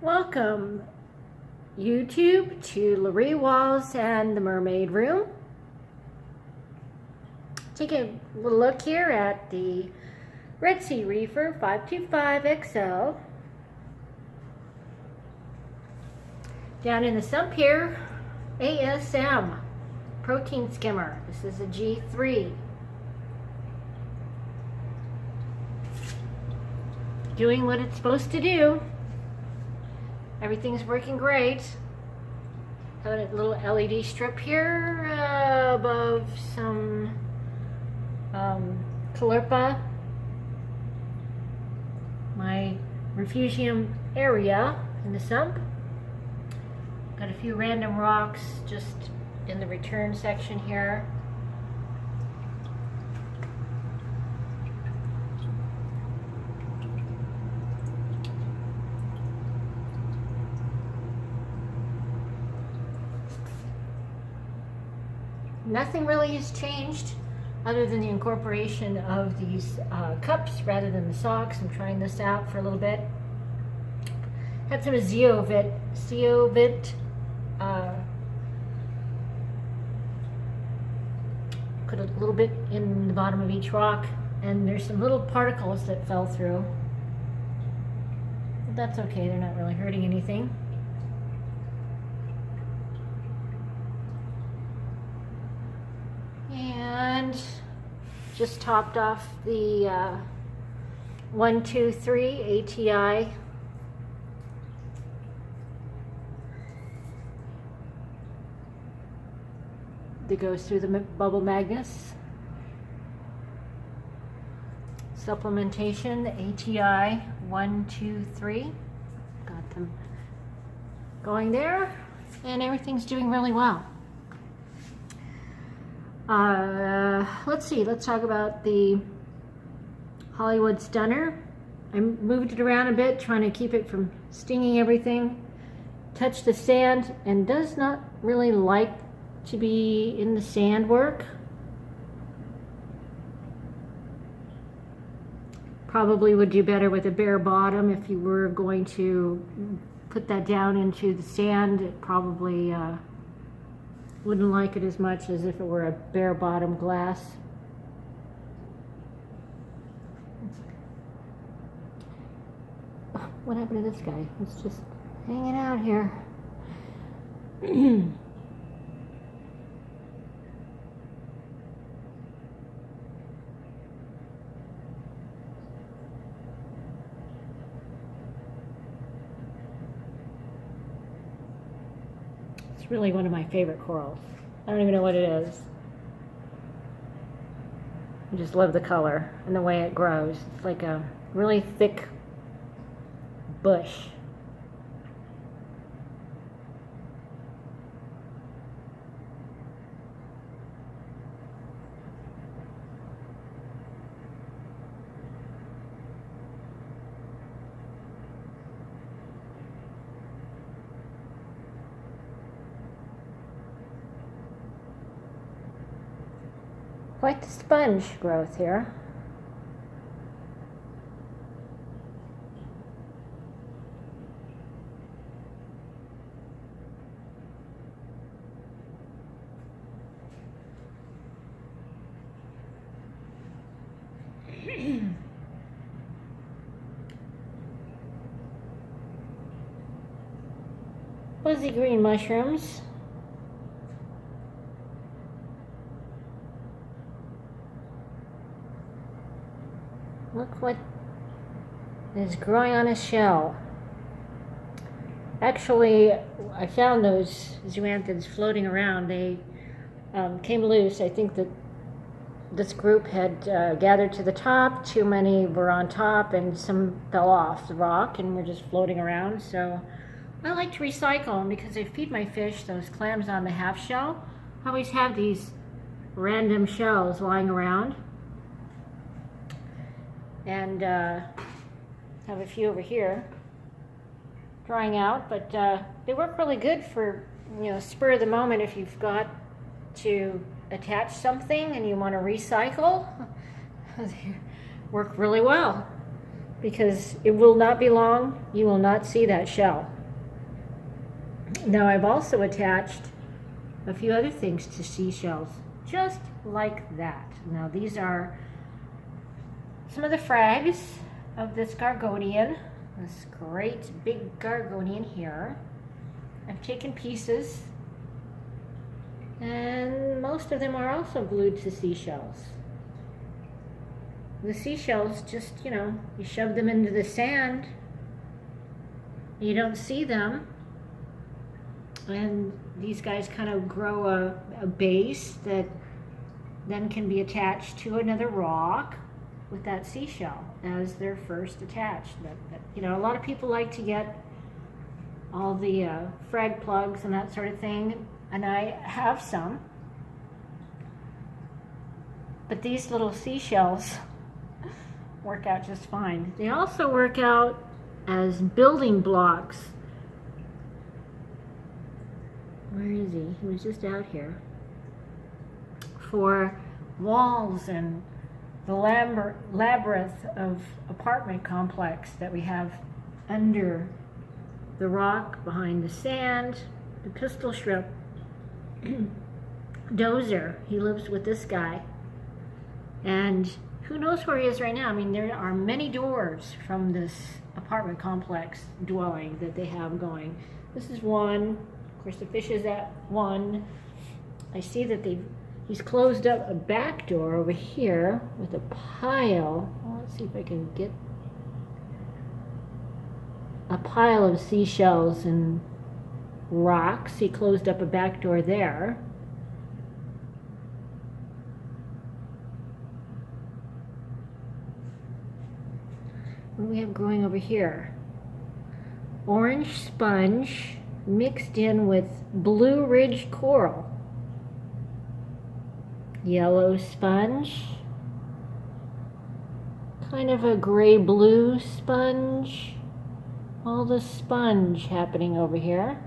Welcome, YouTube, to Laree Walls and the Mermaid Room. Take a little look here at the Red Sea Reefer 525XL. Down in the sump here, ASM protein skimmer. This is a G3. Doing what it's supposed to do. Everything's working great. Got a little LED strip here above some caulerpa, my refugium area in the sump. Got a few random rocks just in the return section here. Nothing really has changed other than the incorporation of these cups rather than the socks. I'm trying this out for a little bit. Had some zeovit, put a little bit in the bottom of each rock, and there's some little particles that fell through. But that's okay, they're not really hurting anything. And just topped off the 123 ATI. That goes through the bubble magnets. Supplementation, the ATI 123. Got them going there, and everything's doing really well. Let's see, let's talk about the Hollywood Stunner. I moved it around a bit, trying to keep it from stinging everything. Touched the sand and does not really like to be in the sand work. Probably would do better with a bare bottom. If you were going to put that down into the sand, it probably wouldn't like it as much as if it were a bare bottom glass. What happened to this guy? He's just hanging out here. It's really one of my favorite corals. I don't even know what it is. I just love the color and the way it grows. It's like a really thick bush. Quite the sponge growth here. Fuzzy green mushrooms. Look what is growing on a shell. Actually, I found those zoanthids floating around. They came loose. I think that this group had gathered to the top. Too many were on top, and some fell off the rock and were just floating around. So I like to recycle them because I feed my fish those clams on the half shell. I always have these random shells lying around. And have a few over here drying out, but they work really good for, spur of the moment if you've got to attach something and you want to recycle. They work really well. because it will not be long, you will not see that shell. Now I've also attached a few other things to seashells, just like that. Now these are some of the frags of this Gorgonian, this great big Gorgonian here. I've taken pieces, and most of them are also glued to seashells. The seashells just, you shove them into the sand, you don't see them, and these guys kind of grow a base that then can be attached to another rock with that seashell as their first attached. A lot of people like to get all the frag plugs and that sort of thing, and I have some, but these little seashells work out just fine. They also work out as building blocks. Where is he? He was just out here. For walls and the labyrinth of apartment complex that we have under the rock, behind the sand. The pistol shrimp, Dozer, he lives with this guy. And who knows where he is right now? I mean, there are many doors from this apartment complex dwelling that they have going. This is one. Of course, the fish is at one. I see that he's closed up a back door over here with a pile. Well, let's see if I can get a pile of seashells and rocks. He closed up a back door there. What do we have growing over here? Orange sponge mixed in with blue ridge coral. Yellow sponge. Kind of a gray-blue sponge. All the sponge happening over here.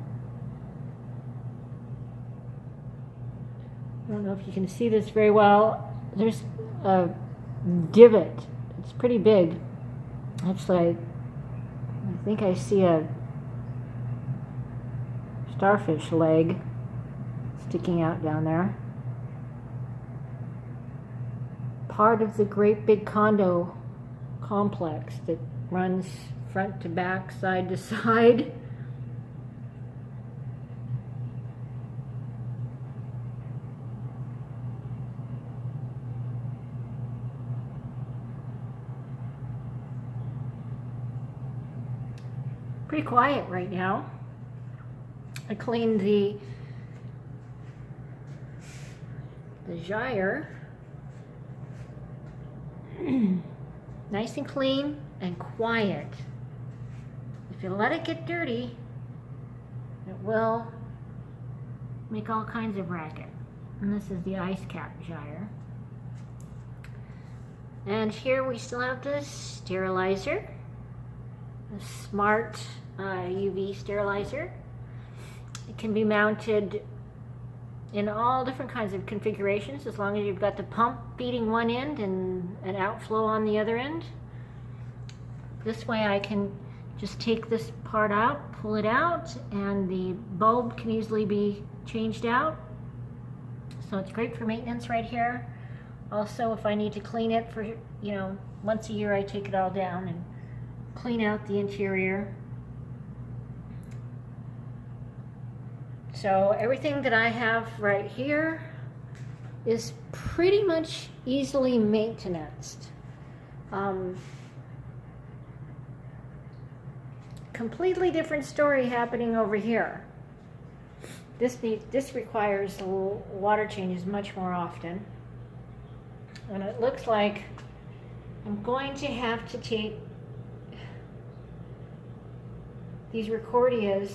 I don't know if you can see this very well. There's a divot. It's pretty big. Actually, I think I see a starfish leg sticking out down there. Part of the great big condo complex that runs front to back, side to side. Pretty quiet right now. I cleaned the gyre. Nice and clean and quiet. If you let it get dirty, it will make all kinds of racket. And this is the ice cap gyre. And here we still have the sterilizer, a smart UV sterilizer. It can be mounted in all different kinds of configurations as long as you've got the pump feeding one end and an outflow on the other end. This way I can just take this part out, pull it out, and the bulb can easily be changed out. So it's great for maintenance right here. Also, if I need to clean it for, once a year, I take it all down and clean out the interior. So everything that I have right here is pretty much easily maintained. Completely different story happening over here. This requires water changes much more often. And it looks like I'm going to have to take these Recordias.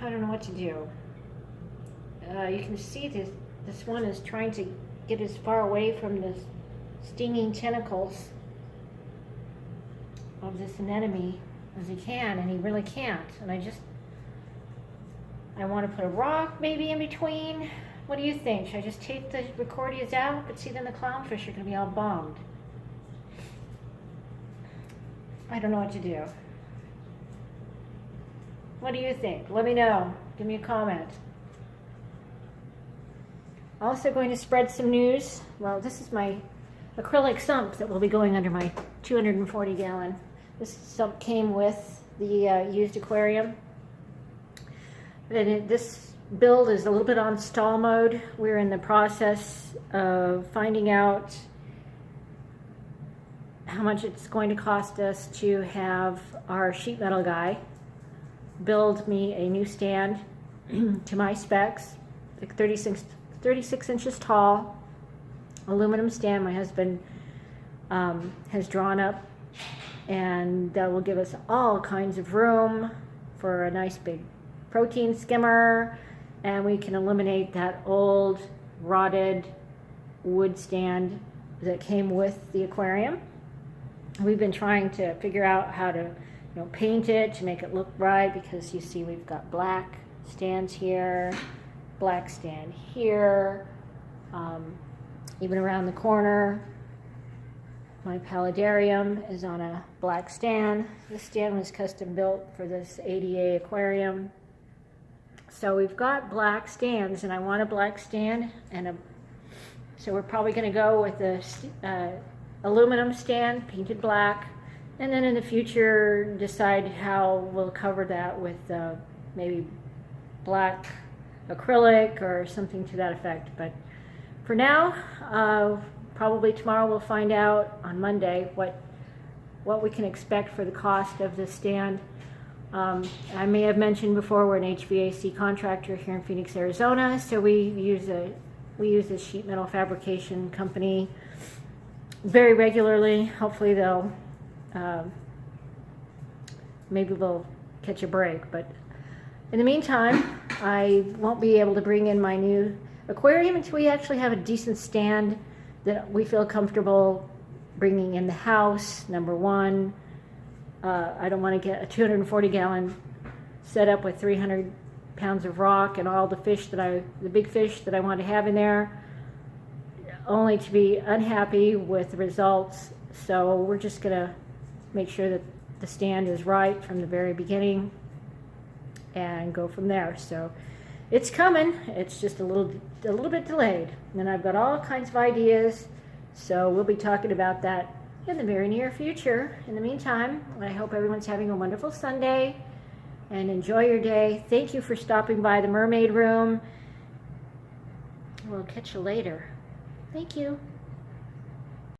I don't know what to do. You can see this one is trying to get as far away from the stinging tentacles of this anemone as he can, and he really can't. And I want to put a rock maybe in between. What do you think? Should I just take the Recordias out? But see, then the clownfish are going to be all bummed. I don't know what to do. What do you think? Let me know. Give me a comment. Also going to spread some news. Well, this is my acrylic sump that will be going under my 240 gallon. This sump came with the used aquarium. And this build is a little bit on stall mode. We're in the process of finding out how much it's going to cost us to have our sheet metal guy build me a new stand to my specs, like 36 inches tall, aluminum stand my husband has drawn up, and that will give us all kinds of room for a nice big protein skimmer, and we can eliminate that old rotted wood stand that came with the aquarium. We've been trying to figure out how to paint it to make it look right, because you see we've got black stands here, black stand here, even around the corner. My paludarium is on a black stand. This stand was custom built for this ADA aquarium. So we've got black stands, and I want a black stand, and so we're probably going to go with a aluminum stand painted black, and then in the future decide how we'll cover that with maybe black acrylic or something to that effect. But for now, probably tomorrow we'll find out on Monday what we can expect for the cost of the stand. I may have mentioned before, we're an HVAC contractor here in Phoenix, Arizona, so we use a sheet metal fabrication company very regularly. Hopefully they'll maybe we'll catch a break, but in the meantime I won't be able to bring in my new aquarium until we actually have a decent stand that we feel comfortable bringing in the house. Number one, I don't want to get a 240 gallon setup with 300 pounds of rock and all the big fish that I want to have in there, only to be unhappy with the results. So we're just gonna make sure that the stand is right from the very beginning and go from there. So it's coming, it's just a little bit delayed, and I've got all kinds of ideas, so we'll be talking about that in the very near future. In the meantime, I hope everyone's having a wonderful Sunday and enjoy your day. Thank you for stopping by the Mermaid Room. We'll catch you later. Thank you.